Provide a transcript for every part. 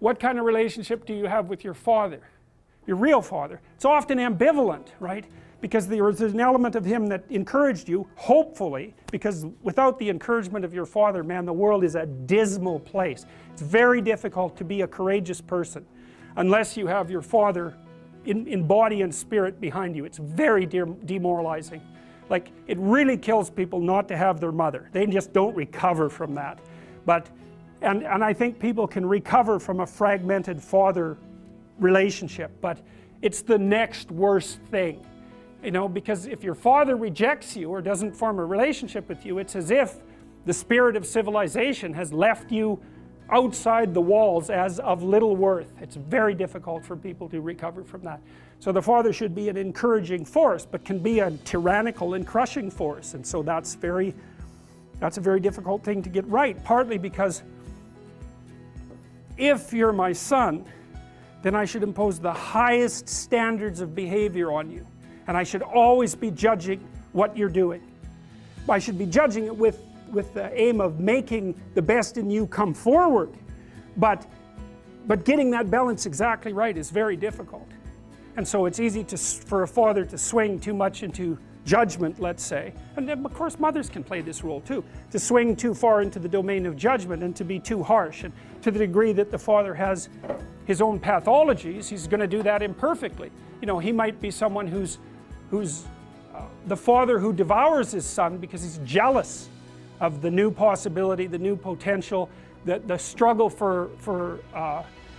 what kind of relationship do you have with your father, your real father? It's often ambivalent, right? Because there's an element of him that encouraged you, hopefully, because without the encouragement of your father, man, the world is a dismal place. It's very difficult to be a courageous person unless you have your father in body and spirit behind you. It's very demoralizing. Like, it really kills people not to have their mother. They just don't recover from that. And I think people can recover from a fragmented father relationship, but it's the next worst thing. You know, because if your father rejects you or doesn't form a relationship with you, it's as if the spirit of civilization has left you outside the walls as of little worth. It's very difficult for people to recover from that. So the father should be an encouraging force, but can be a tyrannical and crushing force. And so that's a very difficult thing to get right, partly because if you're my son, then I should impose the highest standards of behavior on you. And I should always be judging what you're doing. I should be judging it with the aim of making the best in you come forward. But getting that balance exactly right is very difficult. And so it's easy for a father to swing too much into judgment, let's say. And then, of course, mothers can play this role too. To swing too far into the domain of judgment and to be too harsh. And to the degree that the father has his own pathologies, he's going to do that imperfectly. You know, he might be someone who's the father who devours his son because he's jealous of the new possibility, the new potential, the struggle for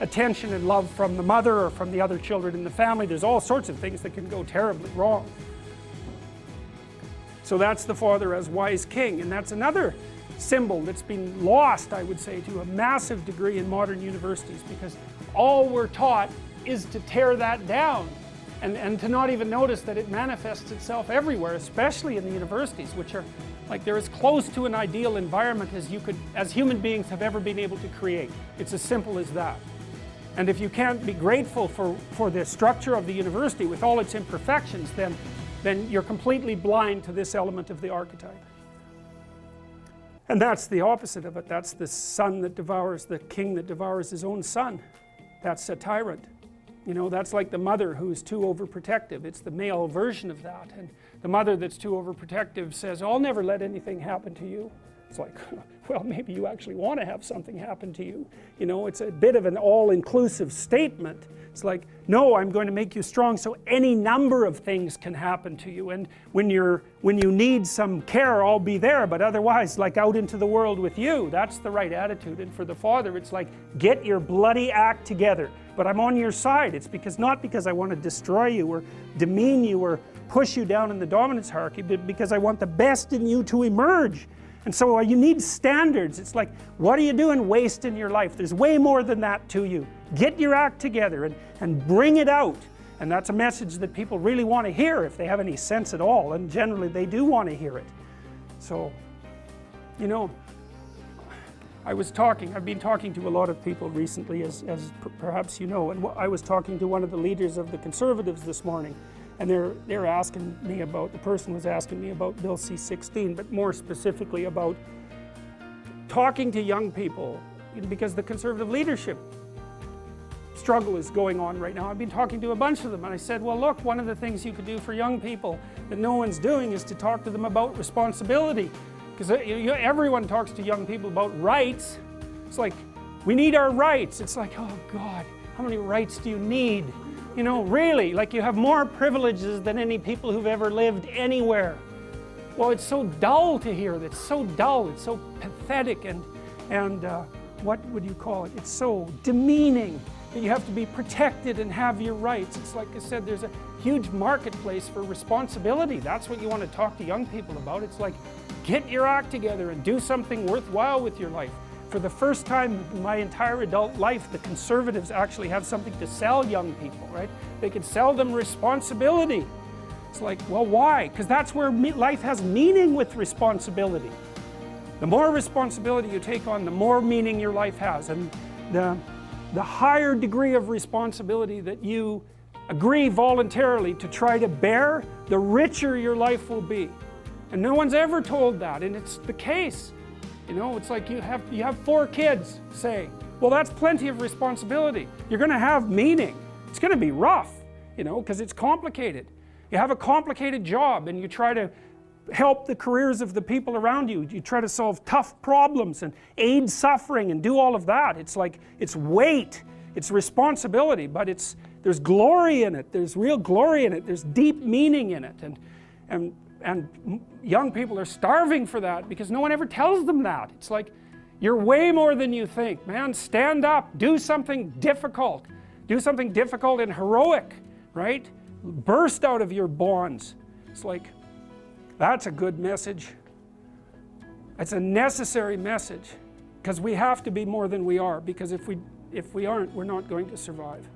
attention and love from the mother or from the other children in the family. There's all sorts of things that can go terribly wrong. So that's the father as wise king, and that's another symbol that's been lost, I would say, to a massive degree in modern universities, because all we're taught is to tear that down. And to not even notice that it manifests itself everywhere, especially in the universities, which are like they're as close to an ideal environment as human beings have ever been able to create. It's as simple as that. And if you can't be grateful for the structure of the university with all its imperfections, then you're completely blind to this element of the archetype. And that's the opposite of it. That's the son that devours, the king that devours his own son. That's a tyrant. You know, that's like the mother who's too overprotective. It's the male version of that. And the mother that's too overprotective says, I'll never let anything happen to you. It's like, well, maybe you actually want to have something happen to you. You know, it's a bit of an all-inclusive statement. It's like, no, I'm going to make you strong so any number of things can happen to you. And when you need some care, I'll be there. But otherwise, like out into the world with you. That's the right attitude. And for the father, it's like, get your bloody act together. But I'm on your side. It's not because I want to destroy you or demean you or push you down in the dominance hierarchy, but because I want the best in you to emerge. And so you need standards. It's like, what are you doing wasting your life? There's way more than that to you. Get your act together and bring it out. And that's a message that people really want to hear if they have any sense at all. And generally they do want to hear it. So, you know, I've been talking to a lot of people recently, as perhaps you know, and I was talking to one of the leaders of the Conservatives this morning, and they're asking me about, the person was asking me about Bill C-16, but more specifically about talking to young people, because the Conservative leadership struggle is going on right now. I've been talking to a bunch of them, and I said, well, look, one of the things you could do for young people that no one's doing is to talk to them about responsibility. Because everyone talks to young people about rights. It's like, we need our rights. It's like, oh God, how many rights do you need? You know, really, like you have more privileges than any people who've ever lived anywhere. Well, it's so dull to hear that. It's so dull, it's so pathetic, and what would you call it? It's so demeaning that you have to be protected and have your rights. It's like I said, there's a huge marketplace for responsibility. That's what you want to talk to young people about. It's like, get your act together and do something worthwhile with your life. For the first time in my entire adult life, the Conservatives actually have something to sell young people, right? They can sell them responsibility. It's like, well, why? Because that's where life has meaning with responsibility. The more responsibility you take on, the more meaning your life has. And the higher degree of responsibility that you agree voluntarily to try to bear, the richer your life will be. And no one's ever told that, and it's the case. You know, it's like you have 4 kids, say, Well, that's plenty of responsibility. You're going to have meaning. It's going to be rough, you know, because it's complicated. You have a complicated job and you try to help the careers of the people around you. You try to solve tough problems and aid suffering and do all of that. It's like, it's weight, it's responsibility, but there's glory in it. There's real glory in it. There's deep meaning in it. And young people are starving for that because no one ever tells them that. It's like, you're way more than you think, man. Stand up, do something difficult. Do something difficult and heroic, right? Burst out of your bonds. It's like, that's a good message. It's a necessary message because we have to be more than we are, because if we aren't, we're not going to survive.